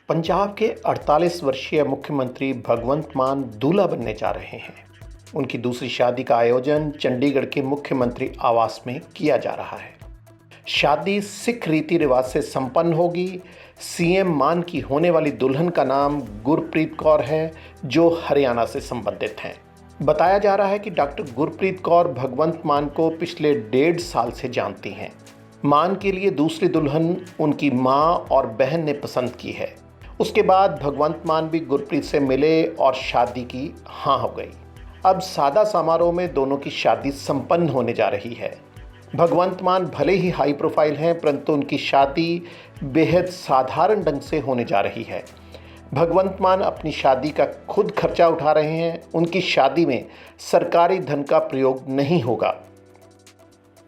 पंजाब के 48 वर्षीय मुख्यमंत्री भगवंत मान दूल्हा बनने जा रहे हैं। उनकी दूसरी शादी का आयोजन चंडीगढ़ के मुख्यमंत्री आवास में किया जा रहा है। शादी सिख रीति रिवाज से संपन्न होगी। सीएम मान की होने वाली दुल्हन का नाम गुरप्रीत कौर है, जो हरियाणा से संबंधित हैं। बताया जा रहा है कि डॉक्टर गुरप्रीत कौर भगवंत मान को पिछले 1.5 साल से जानती हैं। मान के लिए दूसरी दुल्हन उनकी मां और बहन ने पसंद की है। उसके बाद भगवंत मान भी गुरप्रीत से मिले और शादी की हाँ हो गई। अब सादा समारोह में दोनों की शादी संपन्न होने जा रही है। भगवंत मान भले ही हाई प्रोफाइल हैं, परंतु उनकी शादी बेहद साधारण ढंग से होने जा रही है। भगवंत मान अपनी शादी का खुद खर्चा उठा रहे हैं। उनकी शादी में सरकारी धन का प्रयोग नहीं होगा।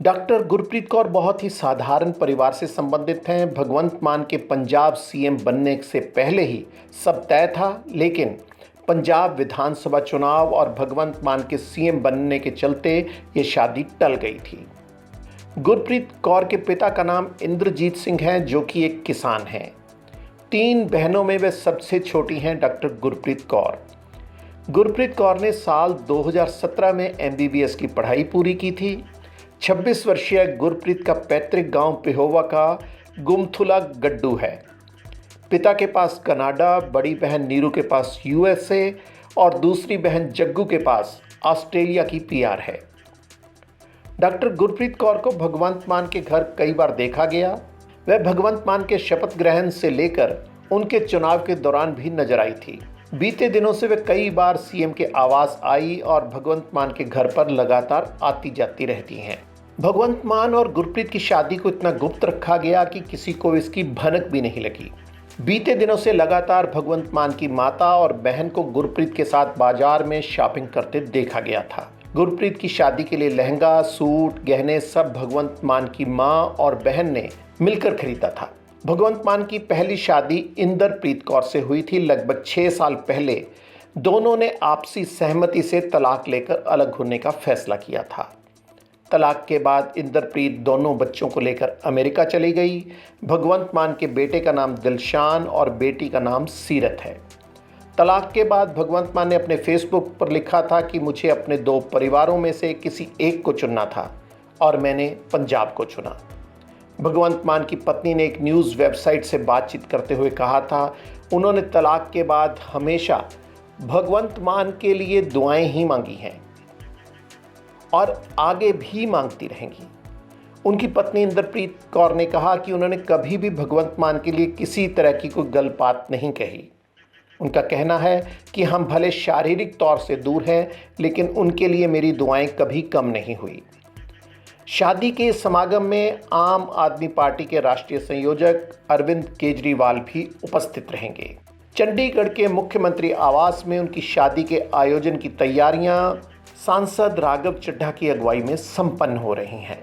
डॉक्टर गुरप्रीत कौर बहुत ही साधारण परिवार से संबंधित हैं। भगवंत मान के पंजाब सीएम बनने से पहले ही सब तय था, लेकिन पंजाब विधानसभा चुनाव और भगवंत मान के सीएम बनने के चलते ये शादी टल गई थी। गुरप्रीत कौर के पिता का नाम इंद्रजीत सिंह है, जो कि एक किसान हैं। 3 बहनों में वे सबसे छोटी हैं डॉक्टर गुरप्रीत कौर। गुरप्रीत कौर ने साल 2017 में MBBS की पढ़ाई पूरी की थी। 26 वर्षीय गुरप्रीत का पैतृक गांव पेहोवा का गुमथुला गड्डू है। पिता के पास कनाडा, बड़ी बहन नीरू के पास USA और दूसरी बहन जग्गू के पास ऑस्ट्रेलिया की PR है। डॉक्टर गुरप्रीत कौर को भगवंत मान के घर कई बार देखा गया। वह भगवंत मान के शपथ ग्रहण से लेकर उनके चुनाव के दौरान भी नजर आई थी। बीते दिनों से वे कई बार सीएम के आवास आई और भगवंत मान के घर पर लगातार आती जाती रहती हैं। भगवंत मान और गुरप्रीत की शादी को इतना गुप्त रखा गया कि किसी को इसकी भनक भी नहीं लगी। बीते दिनों से लगातार भगवंत मान की माता और बहन को गुरप्रीत के साथ बाजार में शॉपिंग करते देखा गया था। गुरप्रीत की शादी के लिए लहंगा, सूट, गहने सब भगवंत मान की मां और बहन ने मिलकर खरीदा था। भगवंत मान की पहली शादी इंद्रप्रीत कौर से हुई थी। लगभग 6 साल पहले दोनों ने आपसी सहमति से तलाक लेकर अलग होने का फैसला किया था। तलाक के बाद इंद्रप्रीत दोनों बच्चों को लेकर अमेरिका चली गई। भगवंत मान के बेटे का नाम दिलशान और बेटी का नाम सीरत है। तलाक के बाद भगवंत मान ने अपने फेसबुक पर लिखा था कि मुझे अपने 2 परिवारों में से किसी एक को चुनना था और मैंने पंजाब को चुना। भगवंत मान की पत्नी ने एक न्यूज़ वेबसाइट से बातचीत करते हुए कहा था, उन्होंने तलाक के बाद हमेशा भगवंत मान के लिए दुआएं ही मांगी हैं और आगे भी मांगती रहेंगी। उनकी पत्नी इंद्रप्रीत कौर ने कहा कि उन्होंने कभी भी भगवंत मान के लिए किसी तरह की कोई गलत बात नहीं कही। उनका कहना है कि हम भले शारीरिक तौर से दूर हैं, लेकिन उनके लिए मेरी दुआएं कभी कम नहीं हुई। शादी के समागम में आम आदमी पार्टी के राष्ट्रीय संयोजक अरविंद केजरीवाल भी उपस्थित रहेंगे। चंडीगढ़ के मुख्यमंत्री आवास में उनकी शादी के आयोजन की तैयारियां सांसद राघव चड्ढा की अगुवाई में संपन्न हो रही हैं।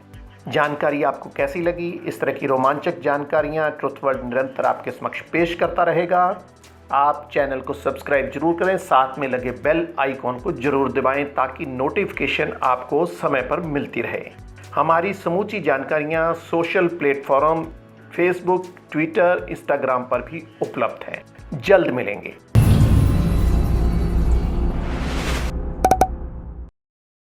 जानकारी आपको कैसी लगी? इस तरह की रोमांचक जानकारियां ट्रुथ वर्ल्ड निरंतर आपके समक्ष पेश करता रहेगा। आप चैनल को सब्सक्राइब जरूर करें, साथ में लगे बेल आइकॉन को जरूर दबाएं ताकि नोटिफिकेशन आपको समय पर मिलती रहे। हमारी समूची जानकारियां social platform Facebook, Twitter, Instagram पर भी उपलब्ध हैं। जल्द मिलेंगे।